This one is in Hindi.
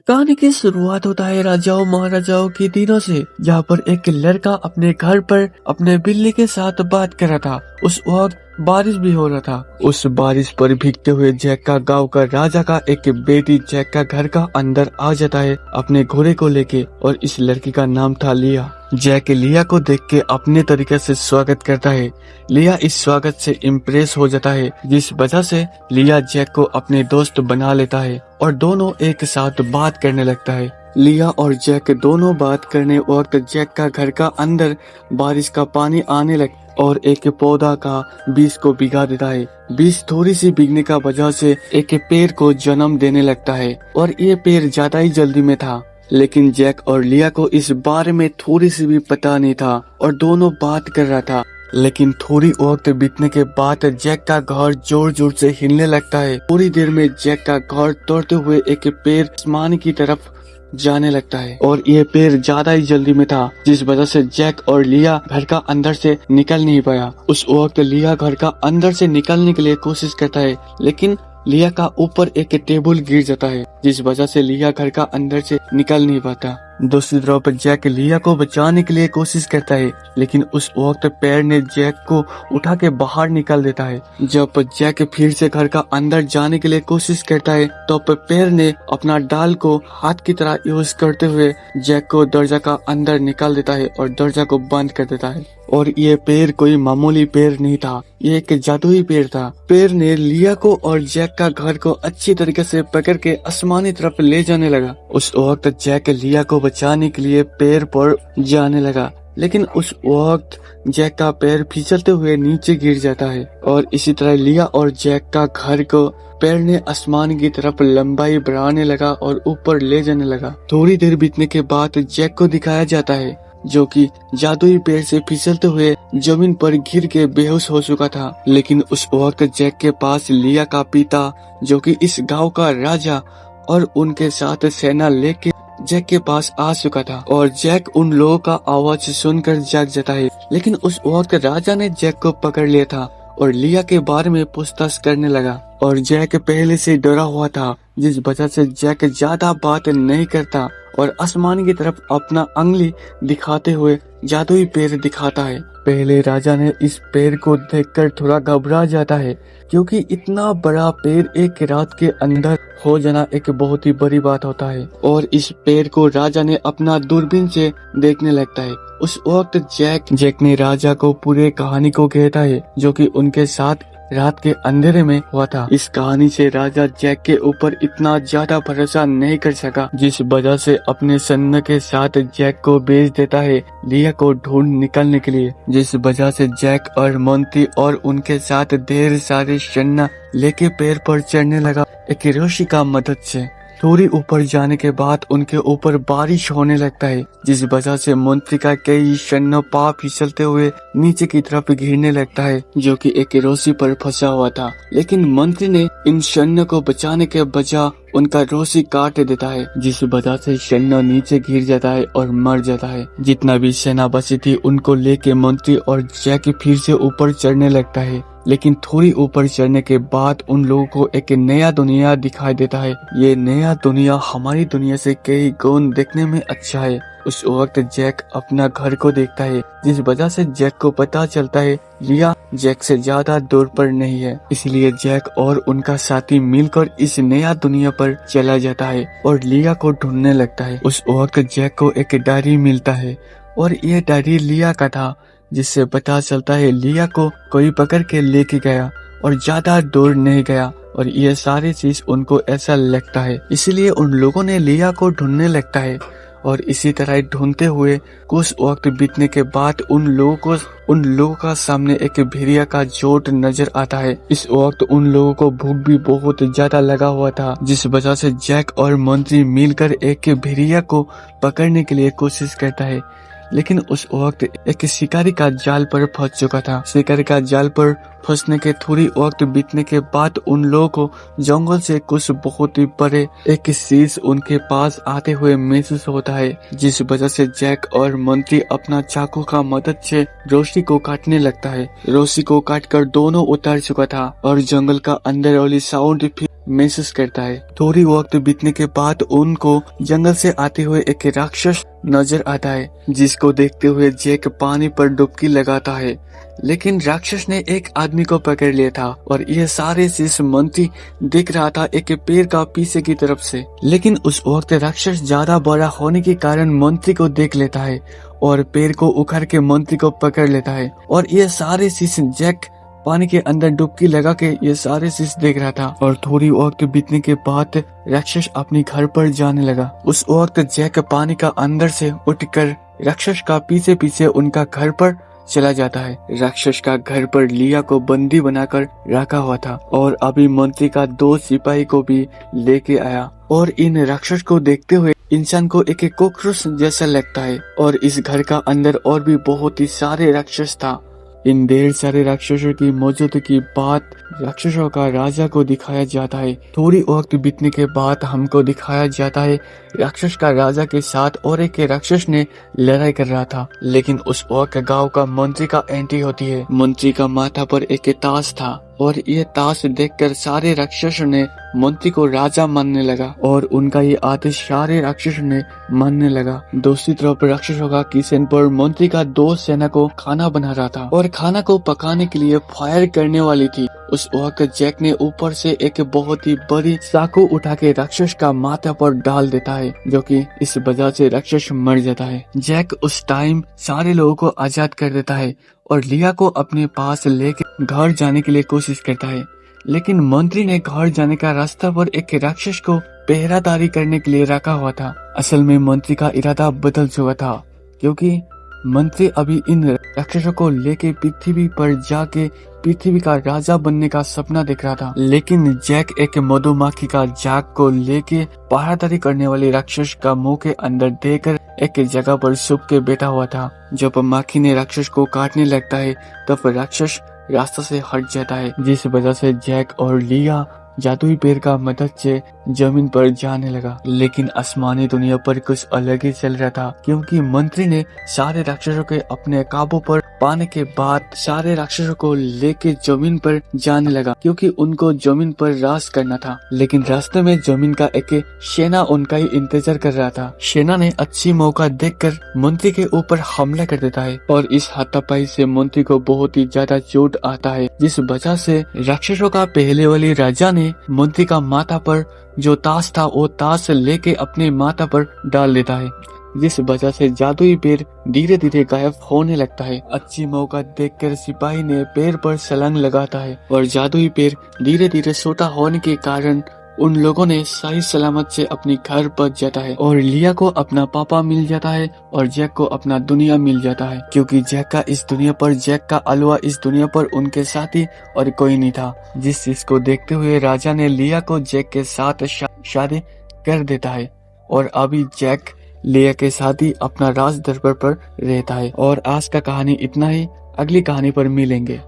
कहानी की शुरुआत होता है राजाओं महाराजाओं के दिनों से, जहाँ पर एक लड़का अपने घर पर अपने बिल्ली के साथ बात कर रहा था। उस वक्त बारिश भी हो रहा था। उस बारिश पर भीगते हुए जैक का गांव का राजा का एक बेटी जैक का घर का अंदर आ जाता है अपने घोड़े को लेके, और इस लड़की का नाम था लिया। जैक लिया को देख के अपने तरीके से स्वागत करता है। लिया इस स्वागत से इम्प्रेस हो जाता है, जिस वजह से लिया जैक को अपने दोस्त बना लेता है और दोनों एक साथ बात करने लगता है। लिया और जैक दोनों बात करने वक्त जैक का घर का अंदर बारिश का पानी आने लगता और एक पौधा का बीज को भिगा देता है। बीज थोड़ी सी भीगने का वजह से एक पेड़ को जन्म देने लगता है, और ये पेड़ ज्यादा ही जल्दी में था। लेकिन जैक और लिया को इस बारे में थोड़ी सी भी पता नहीं था और दोनों बात कर रहा था। लेकिन थोड़ी वक्त बीतने के बाद जैक का घर जोर जोर से हिलने लगता है। थोड़ी देर में जैक का घर तोड़ते हुए एक पेड़ आसमान की तरफ जाने लगता है, और ये पेड़ ज्यादा ही जल्दी में था, जिस वजह से जैक और लिया घर का अंदर से निकल नहीं पाया। उस वक्त लिया घर का अंदर से निकलने के लिए कोशिश करता है, लेकिन लिया का ऊपर एक टेबल गिर जाता है, जिस वजह से लिया घर का अंदर से निकल नहीं पाता। दूसरी तरफ जैक लिया को बचाने के लिए कोशिश करता है, लेकिन उस वक्त पेड़ ने जैक को उठा के बाहर निकाल देता है। जब जैक फिर से घर का अंदर जाने के लिए कोशिश करता है, तो पेड़ ने अपना डाल को हाथ की तरह यूज करते हुए जैक को दरवाजा का अंदर निकाल देता है और दरवाजा को बंद कर देता है। और ये पेड़ कोई मामूली पेड़ नहीं था, ये एक जादुई पेड़ था। पेड़ ने लिया को और जैक का घर को अच्छी तरीके से पकड़ के आसमानी तरफ ले जाने लगा। उस वक्त जैक लिया को बचाने के लिए पेड़ पर जाने लगा, लेकिन उस वक्त जैक का पैर फिसलते हुए नीचे गिर जाता है, और इसी तरह लिया और जैक का घर को पेड़ ने आसमान की तरफ लंबाई बढ़ाने लगा और ऊपर ले जाने लगा। थोड़ी देर बीतने के बाद जैक को दिखाया जाता है, जो कि जादुई पेड़ से फिसलते हुए जमीन पर गिर के बेहोश हो चुका था। लेकिन उस वक्त जैक के पास लिया का पिता, जो कि इस गांव का राजा, और उनके साथ सेना लेके जैक के पास आ चुका था, और जैक उन लोगों का आवाज सुनकर जाग जाता है। लेकिन उस वक्त राजा ने जैक को पकड़ लिया था और लिया के बारे में पूछताछ करने लगा, और जैक पहले से डरा हुआ था, जिस वजह से जैक ज्यादा बात नहीं करता और आसमान की तरफ अपना उंगली दिखाते हुए जादुई पेड़ दिखाता है। पहले राजा ने इस पेड़ को देखकर थोड़ा घबरा जाता है, क्योंकि इतना बड़ा पेड़ एक रात के अंदर हो जाना एक बहुत ही बड़ी बात होता है। और इस पेड़ को राजा ने अपना दूरबीन से देखने लगता है। उस वक्त जैक ने राजा को पूरे कहानी को कहता है, जो कि उनके साथ रात के अंधेरे में हुआ था। इस कहानी से राजा जैक के ऊपर इतना ज्यादा भरोसा नहीं कर सका, जिस वजह से अपने सैन्य के साथ जैक को भेज देता है लिया को ढूंढ निकलने के लिए। जिस वजह से जैक और मोंटी और उनके साथ ढेर सारे सैन्य लेके पेड़ पर चढ़ने लगा एक रस्सी का मदद से। थोड़ी ऊपर जाने के बाद उनके ऊपर बारिश होने लगता है, जिस वजह से मंत्री का कई सैन्य पाँव फिसलते हुए नीचे की तरफ गिरने लगता है, जो कि एक रस्सी पर फंसा हुआ था। लेकिन मंत्री ने इन सैन्य को बचाने के बजाय उनका रस्सी काट देता है, जिस वजह से सैन्य नीचे गिर जाता है और मर जाता है। जितना भी सेना बची थी उनको लेके मंत्री और जैक फिर से ऊपर चढ़ने लगता है। लेकिन थोड़ी ऊपर चढ़ने के बाद उन लोगों को एक नया दुनिया दिखाई देता है। ये नया दुनिया हमारी दुनिया से कई गुण देखने में अच्छा है। उस वक्त जैक अपना घर को देखता है, जिस वजह से जैक को पता चलता है लिया जैक से ज्यादा दूर पर नहीं है। इसलिए जैक और उनका साथी मिलकर इस नया दुनिया पर चला जाता है और लिया को ढूंढने लगता है। उस वक्त जैक को एक डायरी मिलता है, और ये डायरी लिया का था, जिससे पता चलता है लिया को कोई पकड़ के लेके गया और ज्यादा दूर नहीं गया, और ये सारी चीज उनको ऐसा लगता है। इसलिए उन लोगों ने लिया को ढूंढने लगता है, और इसी तरह ढूंढते हुए कुछ वक्त बीतने के बाद उन लोगों का सामने एक भेड़िया का झुंड नजर आता है। इस वक्त उन लोगों को भूख भी बहुत ज्यादा लगा हुआ था, जिस वजह से जैक और मंत्री मिलकर एक भेड़िया को पकड़ने के लिए कोशिश करता है। लेकिन उस वक्त एक शिकारी का जाल पर फंस चुका था। शिकारी का जाल पर फंसने के थोड़ी वक्त बीतने के बाद उन लोगों को जंगल से कुछ बहुत ही बड़े एक चीज उनके पास आते हुए महसूस होता है, जिस वजह से जैक और मंत्री अपना चाकू का मदद से रस्सी को काटने लगता है। रस्सी को काटकर दोनों उतर चुका था और जंगल का अंदर वाली साउंड महसूस करता है। थोड़ी वक्त बीतने के बाद उनको जंगल से आते हुए एक राक्षस नजर आता है, जिसको देखते हुए जैक पानी पर डुबकी लगाता है। लेकिन राक्षस ने एक आदमी को पकड़ लिया था और यह सारे चीज मंत्री देख रहा था एक पेड़ का पीछे की तरफ से। लेकिन उस वक्त राक्षस ज्यादा बड़ा होने के कारण मंत्री को देख लेता है और पेड़ को उखाड़ के मंत्री को पकड़ लेता है। और ये सारे चीज जैक पानी के अंदर डुबकी लगा के ये सारे चीज देख रहा था। और थोड़ी वक्त बीतने के बाद राक्षस अपने घर पर जाने लगा। उस वक्त जैक पानी का अंदर से उठकर राक्षस का पीछे पीछे उनका घर पर चला जाता है। राक्षस का घर पर लिया को बंदी बनाकर रखा हुआ था और अभी मंत्री का 2 सिपाही को भी लेके आया। और इन राक्षस को देखते हुए इंसान को एक कॉकरोच जैसा लगता है। और इस घर का अंदर और भी बहुत ही सारे राक्षस था। इन ढेर सारे राक्षसों की मौजूदगी की बात राक्षसों का राजा को दिखाया जाता है। थोड़ी वक्त बीतने के बाद हमको दिखाया जाता है राक्षस का राजा के साथ और एक राक्षस ने लड़ाई कर रहा था। लेकिन उस वक्त गांव का मंत्री का एंट्री होती है। मंत्री का माथा पर एक ताज था और ये ताश देखकर सारे राक्षसों ने मंत्री को राजा मानने लगा और उनका ये आदेश सारे राक्षसों ने मानने लगा। दूसरी तरफ राक्षसों का किचन पर मंत्री का 2 सेना को खाना बना रहा था और खाना को पकाने के लिए फायर करने वाली थी। उस वक्त जैक ने ऊपर से एक बहुत ही बड़ी चाकू उठा के राक्षस का माथा पर डाल देता है, जो कि इस वजह से राक्षस मर जाता है। जैक उस टाइम सारे लोगों को आजाद कर देता है और लिया को अपने पास लेके घर जाने के लिए कोशिश करता है। लेकिन मंत्री ने घर जाने का रास्ता पर एक राक्षस को पहरादारी करने के लिए रखा हुआ था। असल में मंत्री का इरादा बदल चुका था, क्योंकि मंत्री अभी इन राक्षसों को लेके पृथ्वी पर जाके पृथ्वी का राजा बनने का सपना देख रहा था। लेकिन जैक एक मधुमक्खी का जाग को लेके पहरादारी करने वाले राक्षस का मुंह के अंदर देकर एक जगह पर छुप के बैठा हुआ था। जब मक्खी ने राक्षस को काटने लगता है तब राक्षस रास्ता से हट जाता है, जिस वजह से जैक और लिया जादुई पेड़ का मदद से जमीन पर जाने लगा। लेकिन आसमानी दुनिया पर कुछ अलग ही चल रहा था, क्योंकि मंत्री ने सारे राक्षसों के अपने काबू पर पाने के बाद सारे राक्षसों को लेके जमीन पर जाने लगा, क्योंकि उनको जमीन पर राज करना था। लेकिन रास्ते में जमीन का एक सेना उनका ही इंतजार कर रहा था। सेना ने अच्छी मौका देखकर मंत्री के ऊपर हमला कर देता है और इस हाथापाई से मंत्री को बहुत ही ज्यादा चोट आता है, जिस वजह से राक्षसों का पहले वाले राजा ने मंत्री का माथा पर जो ताश था वो ताश लेके अपने माथा पर डाल देता है, जिस वजह से जादुई पेड़ धीरे धीरे गायब होने लगता है। अच्छी मौका देखकर सिपाही ने पेड़ पर छलांग लगाता है और जादुई पेड़ धीरे धीरे छोटा होने के कारण उन लोगों ने सही सलामत से अपने घर पहुंच जाता है और लिया को अपना पापा मिल जाता है और जैक को अपना दुनिया मिल जाता है, क्योंकि जैक का इस दुनिया पर जैक का अलावा इस दुनिया पर उनके साथी और कोई नहीं था। जिस चीज को देखते हुए राजा ने लिया को जैक के साथ शादी कर देता है और अभी जैक लिया के साथ ही अपना राज दरबार पर रहता है। और आज का कहानी इतना ही, अगली कहानी पर मिलेंगे।